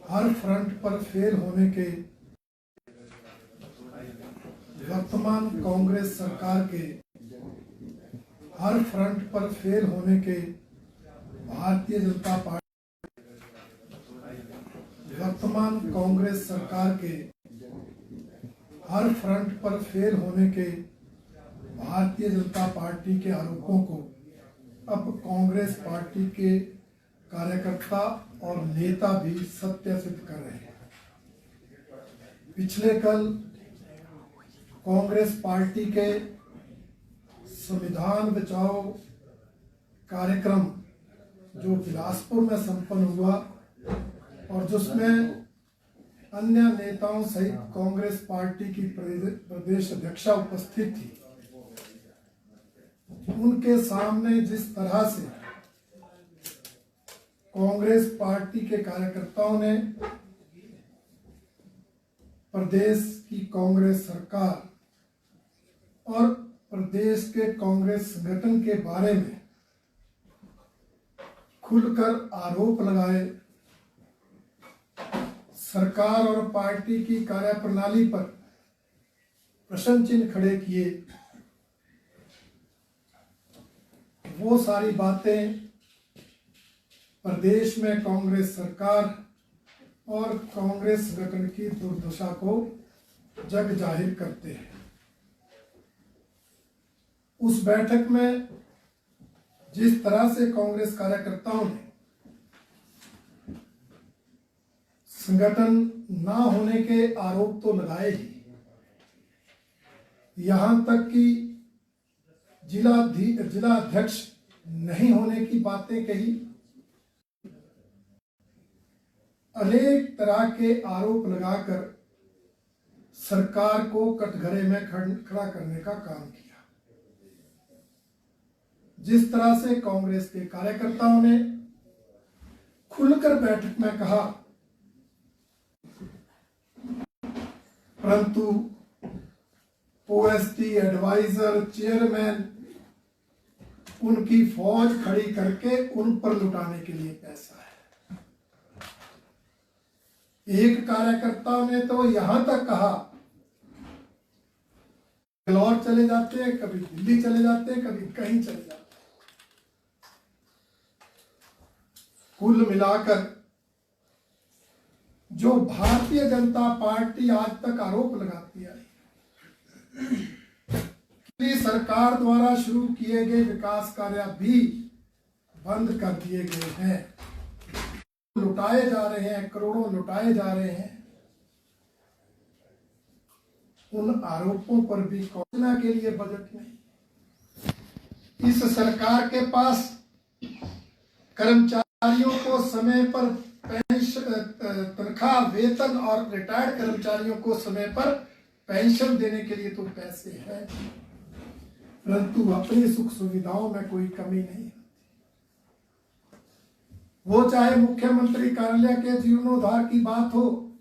हर front पर fail होने के वर्तमान कांग्रेस सरकार के हर फ्रंट पर फेल होने के भारतीय जनता पार्टी वर्तमान कांग्रेस सरकार के हर फ्रंट पर फेल होने के भारतीय जनता पार्टी के आरोपों को अब कांग्रेस पार्टी के कार्यकर्ता और नेता भी सत्यापित कर रहे हैं। पिछले कल कांग्रेस पार्टी के संविधान बचाओ कार्यक्रम जो बिलासपुर में संपन्न हुआ और जिसमें अन्य नेताओं सहित कांग्रेस पार्टी की प्रदेश अध्यक्षा उपस्थित थी, उनके सामने जिस तरह से कांग्रेस पार्टी के कार्यकर्ताओं ने प्रदेश की कांग्रेस सरकार और प्रदेश के कांग्रेस संगठन के बारे में खुलकर आरोप लगाए, सरकार और पार्टी की कार्यप्रणाली पर प्रश्न चिन्ह खड़े किए, वो सारी बातें प्रदेश में कांग्रेस सरकार और कांग्रेस संगठन की दुर्दशा को जग जाहिर करते हैं। उस बैठक में जिस तरह से कांग्रेस कार्यकर्ताओं ने संगठन ना होने के आरोप तो लगाए ही, यहां तक कि जिला अध्यक्ष नहीं होने की बातें कही, अनेक तरह के आरोप लगाकर सरकार को कटघरे में खड़ा करने का काम किया। जिस तरह से कांग्रेस के कार्यकर्ताओं ने खुलकर बैठक में कहा, परंतु ओएसटी एडवाइजर चेयरमैन उनकी फौज खड़ी करके उन पर लुटाने के लिए पैसा है। एक कार्यकर्ता ने तो यहां तक कहा, इंदौर चले जाते हैं, कभी दिल्ली चले जाते हैं, कभी कहीं चले जाते हैं। कुल मिलाकर जो भारतीय जनता पार्टी आज तक आरोप लगाती आई, सरकार द्वारा शुरू किए गए विकास कार्य भी बंद कर दिए गए हैं, लुटाए जा रहे हैं, करोड़ों लुटाए जा रहे हैं। उन आरोपों पर भी योजना के लिए बजट नहीं। इस सरकार के पास कर्मचारियों को समय पर पेंशन, तनख्वाह, वेतन और रिटायर्ड कर्मचारियों को समय पर पेंशन देने के लिए तो पैसे हैं, परंतु अपनी सुख सुविधाओं में कोई कमी नहीं। वो चाहे मुख्यमंत्री कार्यालय के जीर्णोद्धार की बात हो,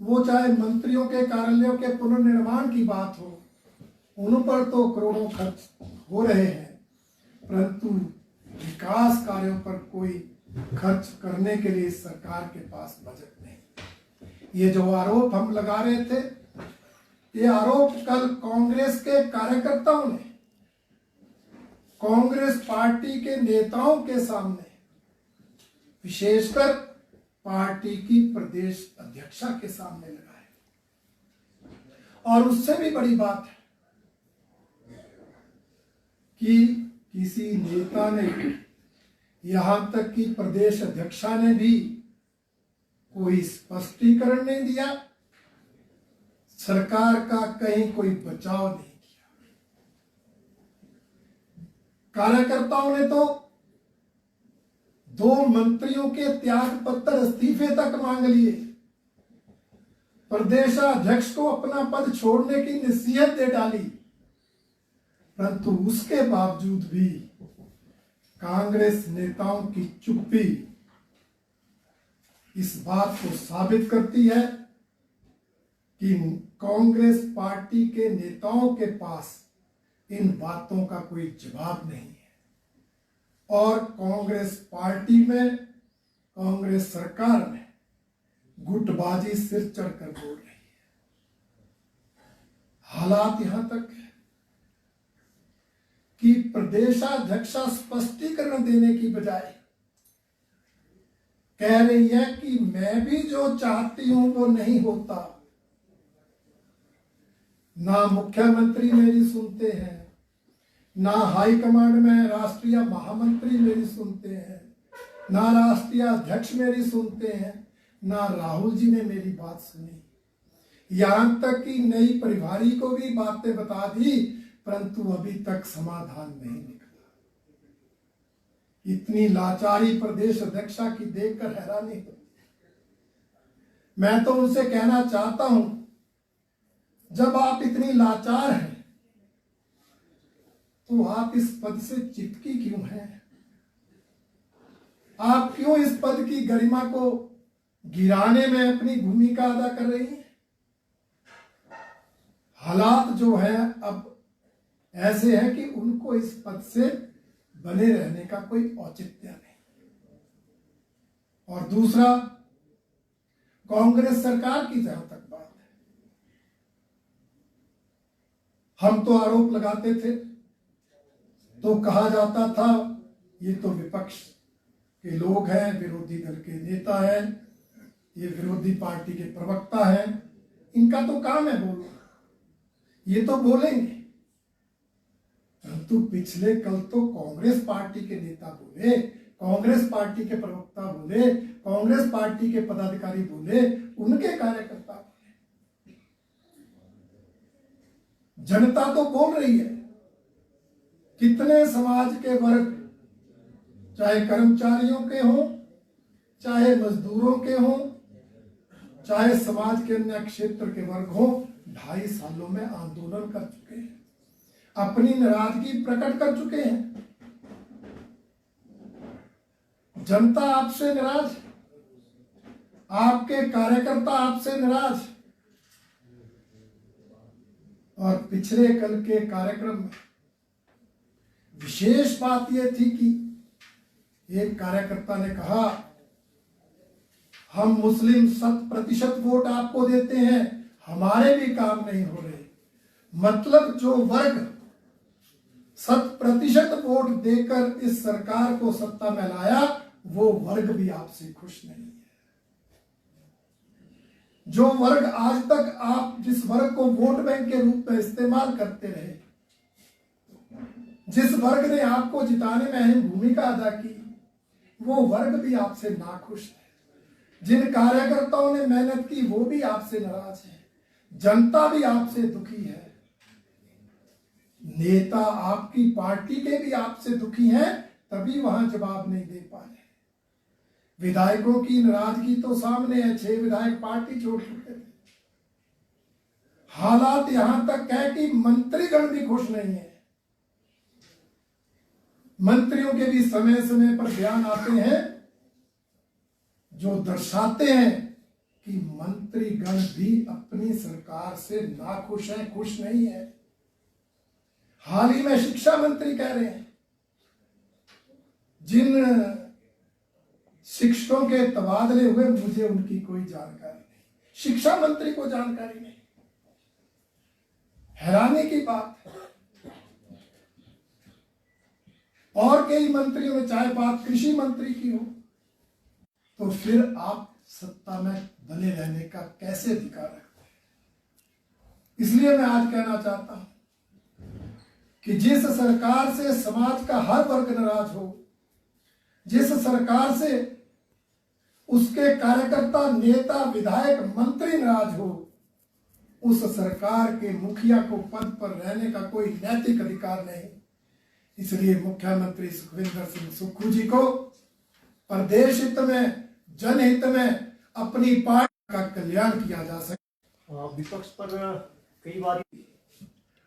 वो चाहे मंत्रियों के कार्यालयों के पुनर्निर्माण की बात हो, उन पर तो करोड़ों खर्च हो रहे हैं, परंतु विकास कार्यों पर कोई खर्च करने के लिए सरकार के पास बजट नहीं। ये जो आरोप हम लगा रहे थे, ये आरोप कल कांग्रेस के कार्यकर्ताओं ने कांग्रेस पार्टी के नेताओं के सामने, विशेषकर पार्टी की प्रदेश अध्यक्षा के सामने लगाए। और उससे भी बड़ी बात है कि किसी नेता ने, यहां तक कि प्रदेश अध्यक्षा ने भी कोई स्पष्टीकरण नहीं दिया, सरकार का कहीं कोई बचाव नहीं किया। कार्यकर्ताओं ने तो 2 मंत्रियों के त्याग पत्र, इस्तीफे तक मांग लिए, प्रदेशाध्यक्ष को अपना पद छोड़ने की नसीहत दे डाली, परंतु उसके बावजूद भी कांग्रेस नेताओं की चुप्पी इस बात को साबित करती है कि कांग्रेस पार्टी के नेताओं के पास इन बातों का कोई जवाब नहीं है। और कांग्रेस पार्टी में, कांग्रेस सरकार में गुटबाजी सिर चढ़कर बोल रही है। हालात यहां तक है कि प्रदेशाध्यक्षा स्पष्टीकरण देने की बजाय कह रही है कि मैं भी जो चाहती हूं वो नहीं होता। ना मुख्यमंत्री मेरी सुनते हैं, ना हाईकमांड में राष्ट्रीय महामंत्री मेरी सुनते हैं, ना राष्ट्रीय अध्यक्ष मेरी सुनते हैं, ना राहुल जी ने मेरी बात सुनी। यहां तक कि नई प्रभारी को भी बातें बता दी, परंतु अभी तक समाधान नहीं निकला। इतनी लाचारी प्रदेश अध्यक्षा की देखकर हैरानी होती। मैं तो उनसे कहना चाहता हूं, जब आप इतनी लाचार हैं तो आप इस पद से चिपकी क्यों हैं? आप क्यों इस पद की गरिमा को गिराने में अपनी भूमिका अदा कर रही हैं? हालात जो है अब ऐसे है कि उनको इस पद से बने रहने का कोई औचित्य नहीं। और दूसरा, कांग्रेस सरकार की जहां तक बात है, हम तो आरोप लगाते थे तो कहा जाता था ये तो विपक्ष के लोग हैं, विरोधी दल के नेता हैं, ये विरोधी पार्टी के प्रवक्ता हैं, इनका तो काम है बोलना, ये तो बोलेंगे। परंतु पिछले कल तो कांग्रेस पार्टी के नेता बोले, कांग्रेस पार्टी के प्रवक्ता बोले, कांग्रेस पार्टी के पदाधिकारी बोले, उनके कार्यकर्ता बोले। जनता तो बोल रही है। कितने समाज के वर्ग, चाहे कर्मचारियों के हों, चाहे मजदूरों के हों, चाहे समाज के अन्य क्षेत्र के वर्ग हों, 2.5 सालों में आंदोलन कर चुके हैं, अपनी नाराजगी प्रकट कर चुके हैं। जनता आपसे नाराज, आपके कार्यकर्ता आपसे नाराज। और पिछले कल के कार्यक्रम में विशेष बात यह थी कि एक कार्यकर्ता ने कहा, हम मुस्लिम 100% वोट आपको देते हैं, हमारे भी काम नहीं हो रहे। मतलब जो वर्ग 100% वोट देकर इस सरकार को सत्ता में लाया, वो वर्ग भी आपसे खुश नहीं है। जो वर्ग आज तक आप जिस वर्ग को वोट बैंक के रूप में इस्तेमाल करते रहे, जिस वर्ग ने आपको जिताने में अहम भूमिका अदा की, वो वर्ग भी आपसे नाखुश है। जिन कार्यकर्ताओं ने मेहनत की वो भी आपसे नाराज है, जनता भी आपसे दुखी है, नेता आपकी पार्टी के भी आपसे दुखी हैं, तभी वहां जवाब नहीं दे पा रहे। विधायकों की नाराजगी तो सामने है, 6 विधायक पार्टी छोड़ चुके थे। हालात यहां तक है कि मंत्रीगण भी खुश नहीं है। मंत्रियों के भी समय समय पर बयान आते हैं जो दर्शाते हैं कि मंत्रीगण भी अपनी सरकार से नाखुश हैं, खुश नहीं है। हाल ही में शिक्षा मंत्री कह रहे हैं, जिन शिक्षकों के तबादले हुए मुझे उनकी कोई जानकारी नहीं, शिक्षा मंत्री को जानकारी नहीं। हैरानी की बात है। और कई मंत्रियों में, चाहे बात कृषि मंत्री की हो, तो फिर आप सत्ता में बने रहने का कैसे अधिकार रखते हैं? इसलिए मैं आज कहना चाहता हूं कि जिस सरकार से समाज का हर वर्ग नाराज हो, जिस सरकार से उसके कार्यकर्ता, नेता, विधायक, मंत्री नाराज हो, उस सरकार के मुखिया को पद पर रहने का कोई नैतिक अधिकार नहीं। इसलिए मुख्यमंत्री सुखविंदर सिंह सुक्खू जी को प्रदेश हित में, जनहित में अपनी पार्टी का कल्याण किया जा सके। विपक्ष पर कई बार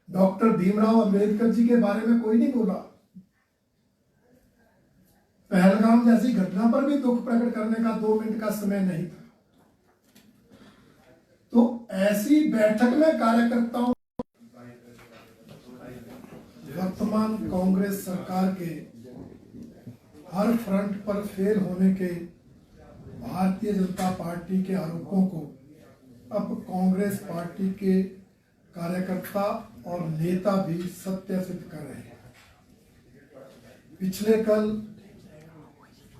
डॉक्टर भीमराव अंबेडकर जी के बारे में कोई नहीं बोला। पहलगाम जैसी घटना पर भी दुख प्रकट करने का 2 मिनट का समय नहीं था। तो ऐसी बैठक में कार्यकर्ताओं, वर्तमान कांग्रेस सरकार के हर फ्रंट पर फेल होने के भारतीय जनता पार्टी के आरोपों को अब कांग्रेस पार्टी के कार्यकर्ता और नेता भी सत्यापित कर रहे हैं। पिछले कल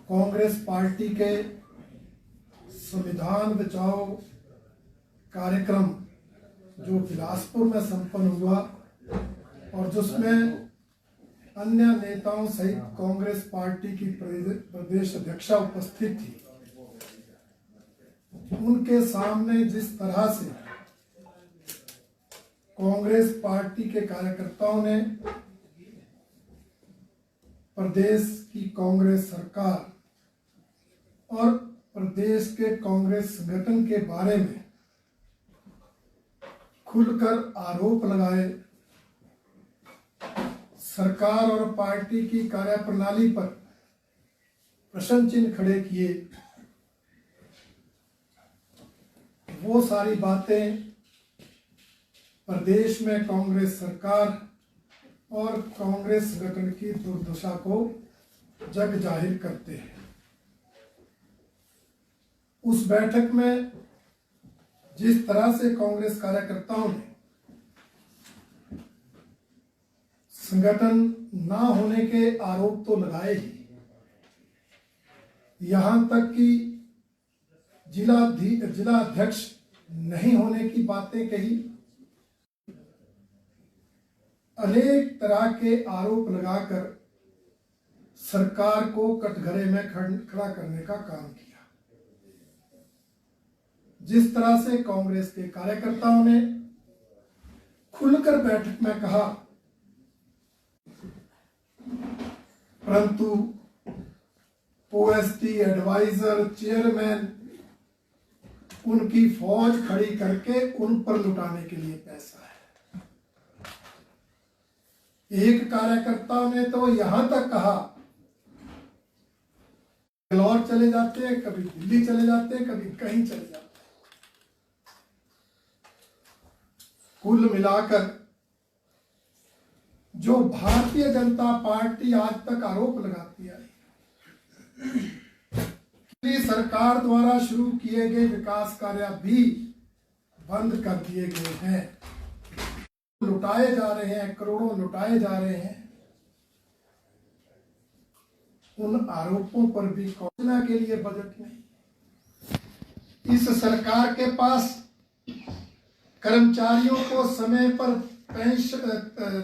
कांग्रेस पार्टी के संविधान बचाओ कार्यक्रम जो बिलासपुर में संपन्न हुआ और जिसमें अन्य नेताओं सहित कांग्रेस पार्टी की प्रदेश अध्यक्षा उपस्थित थी, उनके सामने जिस तरह से कांग्रेस पार्टी के कार्यकर्ताओं ने प्रदेश की कांग्रेस सरकार और प्रदेश के कांग्रेस संगठन के बारे में खुलकर आरोप लगाए, सरकार और पार्टी की कार्यप्रणाली पर प्रश्न चिन्ह खड़े किए, वो सारी बातें प्रदेश में कांग्रेस सरकार और कांग्रेस संगठन की दुर्दशा को जग जाहिर करते हैं। उस बैठक में जिस तरह से कांग्रेस कार्यकर्ताओं ने संगठन ना होने के आरोप तो लगाए ही, यहां तक कि जिला अध्यक्ष नहीं होने की बातें कही, अनेक तरह के आरोप लगाकर सरकार को कटघरे में खड़ा करने का काम किया। जिस तरह से कांग्रेस के कार्यकर्ताओं ने खुलकर बैठक में कहा, परंतु ओएसटी एडवाइजर चेयरमैन उनकी फौज खड़ी करके उन पर लुटाने के लिए पैसा है। एक कार्यकर्ता ने तो यहां तक कहा, इंदौर चले जाते हैं, कभी दिल्ली चले जाते हैं, कभी कहीं चले जाते हैं। कुल मिलाकर जो भारतीय जनता पार्टी आज तक आरोप लगाती आई, सरकार द्वारा शुरू किए गए विकास कार्य भी बंद कर दिए गए हैं, लुटाए जा रहे हैं, करोड़ों लुटाए जा रहे हैं। उन आरोपों पर भी योजना के लिए बजट नहीं। इस सरकार के पास कर्मचारियों को समय पर पेंशन,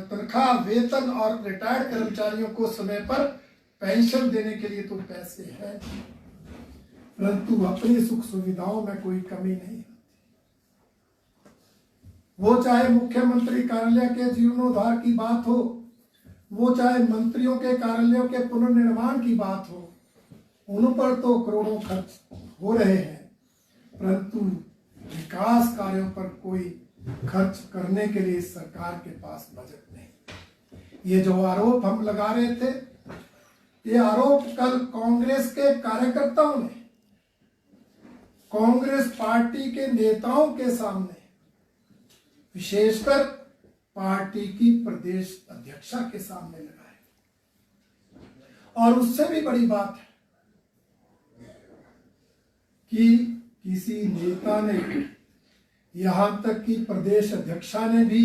तनख्वाह, वेतन और रिटायर्ड कर्मचारियों को समय पर पेंशन देने के लिए तो पैसे हैं, परंतु अपनी सुख सुविधाओं में कोई कमी नहीं। वो चाहे मुख्यमंत्री कार्यालय के जीर्णोद्धार की बात हो, वो चाहे मंत्रियों के कार्यालयों के पुनर्निर्माण की बात हो, उन पर तो करोड़ों खर्च हो रहे हैं, परंतु विकास कार्यों पर कोई खर्च करने के लिए सरकार के पास बजट नहीं। ये जो आरोप हम लगा रहे थे, ये आरोप कल कांग्रेस के कार्यकर्ताओं ने कांग्रेस पार्टी के नेताओं के सामने, विशेषकर पार्टी की प्रदेश अध्यक्षा के सामने लगाए। और उससे भी बड़ी बात है कि किसी नेता ने, यहां तक कि प्रदेश अध्यक्षा ने भी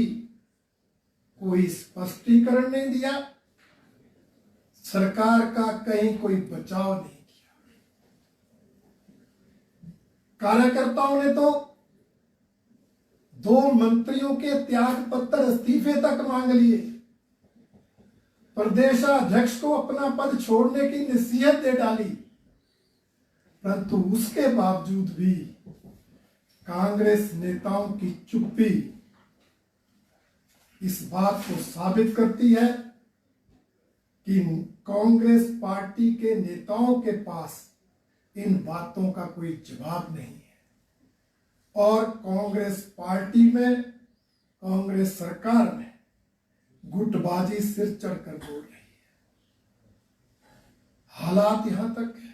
कोई स्पष्टीकरण नहीं दिया, सरकार का कहीं कोई बचाव नहीं किया। कार्यकर्ताओं ने तो 2 मंत्रियों के त्याग पत्र, इस्तीफे तक मांग लिए, प्रदेशाध्यक्ष को अपना पद छोड़ने की नसीहत दे डाली, परंतु उसके बावजूद भी कांग्रेस नेताओं की चुप्पी इस बात को साबित करती है कि कांग्रेस पार्टी के नेताओं के पास इन बातों का कोई जवाब नहीं है और कांग्रेस पार्टी में, कांग्रेस सरकार में गुटबाजी सिर चढ़कर बोल रही है। हालात यहां तक है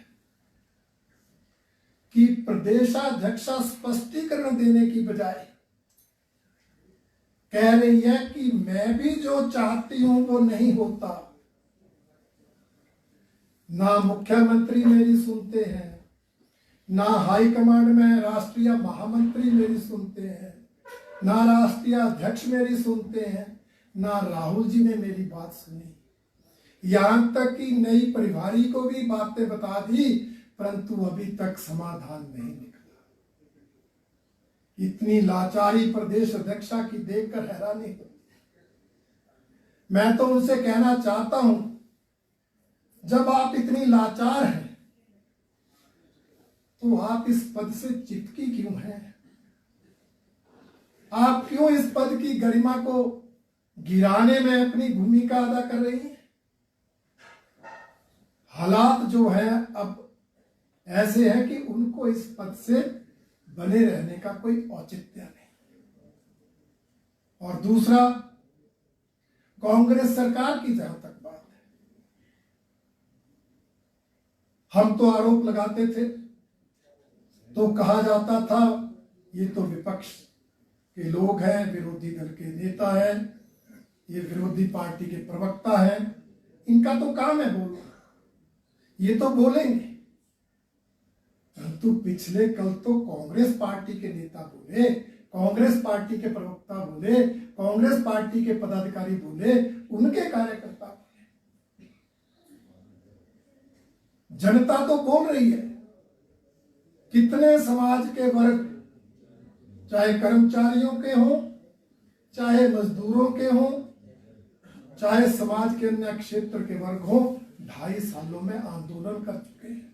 कि प्रदेशाध्यक्षा स्पष्टीकरण देने की बजाय कह रही है कि मैं भी जो चाहती हूं वो नहीं होता। ना मुख्यमंत्री मेरी सुनते हैं, ना हाई कमांड में राष्ट्रीय महामंत्री मेरी सुनते हैं, ना राष्ट्रीय अध्यक्ष मेरी सुनते हैं, ना राहुल जी ने मेरी बात सुनी। यहां तक कि नई प्रभारी को भी बातें बता दी, परंतु अभी तक समाधान नहीं निकला। इतनी लाचारी प्रदेश अध्यक्षा की देखकर हैरानी होती। मैं तो उनसे कहना चाहता हूं, जब आप इतनी लाचार हैं तो आप इस पद से चिपकी क्यों हैं? आप क्यों इस पद की गरिमा को गिराने में अपनी भूमिका अदा कर रही हैं? हालात जो है अब ऐसे हैं कि उनको इस पद से बने रहने का कोई औचित्य नहीं। और दूसरा, कांग्रेस सरकार की जहां तक बात है, हम तो आरोप लगाते थे तो कहा जाता था ये तो विपक्ष के लोग हैं, विरोधी दल के नेता हैं, ये विरोधी पार्टी के प्रवक्ता हैं, इनका तो काम है बोलना, ये तो बोलेंगे। परंतु पिछले कल तो कांग्रेस पार्टी के नेता बोले, कांग्रेस पार्टी के प्रवक्ता बोले, कांग्रेस पार्टी के पदाधिकारी बोले, उनके कार्यकर्ता बोले। जनता तो बोल रही है। कितने समाज के वर्ग, चाहे कर्मचारियों के हों, चाहे मजदूरों के हों, चाहे समाज के अन्य क्षेत्र के वर्ग हों, 2.5 सालों में आंदोलन कर चुके हैं,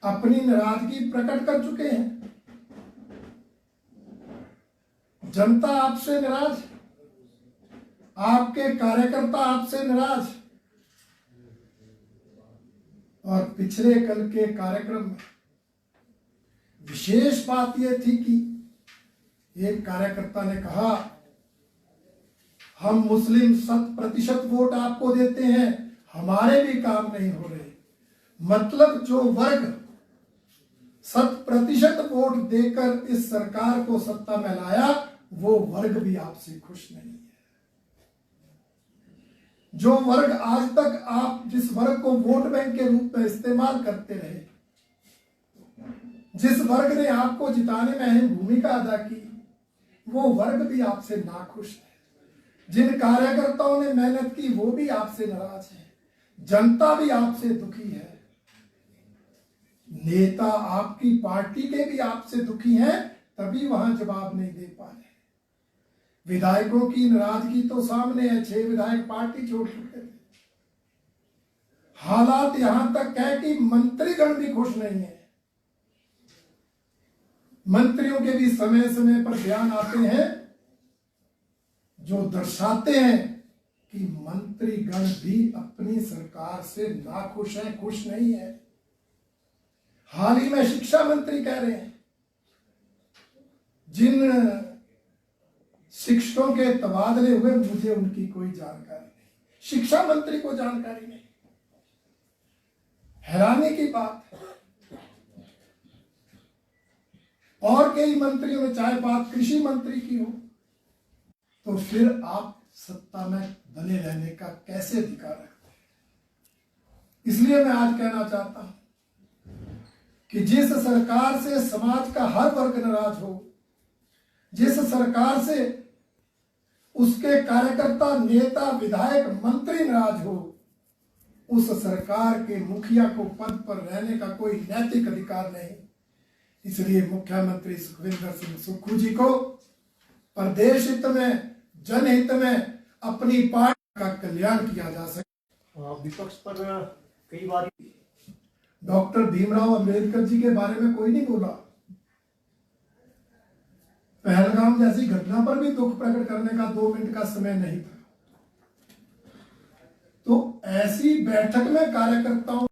अपनी नाराजगी प्रकट कर चुके हैं। जनता आपसे नाराज, आपके कार्यकर्ता आपसे नाराज। और पिछले कल के कार्यक्रम में विशेष बात यह थी कि एक कार्यकर्ता ने कहा, हम मुस्लिम 100% वोट आपको देते हैं, हमारे भी काम नहीं हो रहे। मतलब जो वर्ग 100% वोट देकर इस सरकार को सत्ता में लाया, वो वर्ग भी आपसे खुश नहीं है। जो वर्ग आज तक आप जिस वर्ग को वोट बैंक के रूप में इस्तेमाल करते रहे, जिस वर्ग ने आपको जिताने में अहम भूमिका अदा की, वो वर्ग भी आपसे नाखुश है। जिन कार्यकर्ताओं ने मेहनत की वो भी आपसे नाराज है, जनता भी आपसे दुखी है, नेता आपकी पार्टी के भी आपसे दुखी हैं, तभी वहां जवाब नहीं दे पा रहे। विधायकों की नाराजगी तो सामने है, 6 विधायक पार्टी छोड़ चुके थे। हालात यहां तक है कि मंत्रीगण भी खुश नहीं है। मंत्रियों के भी समय समय पर बयान आते हैं जो दर्शाते हैं कि मंत्रीगण भी अपनी सरकार से नाखुश हैं, खुश नहीं है। हाल ही में शिक्षा मंत्री कह रहे हैं, जिन शिक्षकों के तबादले हुए मुझे उनकी कोई जानकारी नहीं, शिक्षा मंत्री को जानकारी नहीं। हैरानी की बात है। और कई मंत्रियों में, चाहे बात कृषि मंत्री की हो, तो फिर आप सत्ता में बने रहने का कैसे अधिकार रखते हैं? इसलिए मैं आज कहना चाहता हूं कि जिस सरकार से समाज का हर वर्ग नाराज हो, जिस सरकार से उसके कार्यकर्ता, नेता, विधायक, मंत्री नाराज हो, उस सरकार के मुखिया को पद पर रहने का कोई नैतिक अधिकार नहीं। इसलिए मुख्यमंत्री सुखविंदर सिंह सुक्खू जी को प्रदेश हित में, जनहित में अपनी पार्टी का कल्याण किया जा सके। विपक्ष पर कई बार डॉक्टर भीमराव अंबेडकर जी के बारे में कोई नहीं बोला। पहलगाम जैसी घटना पर भी दुख प्रकट करने का 2 मिनट का समय नहीं था। तो ऐसी बैठक में कार्यकर्ताओं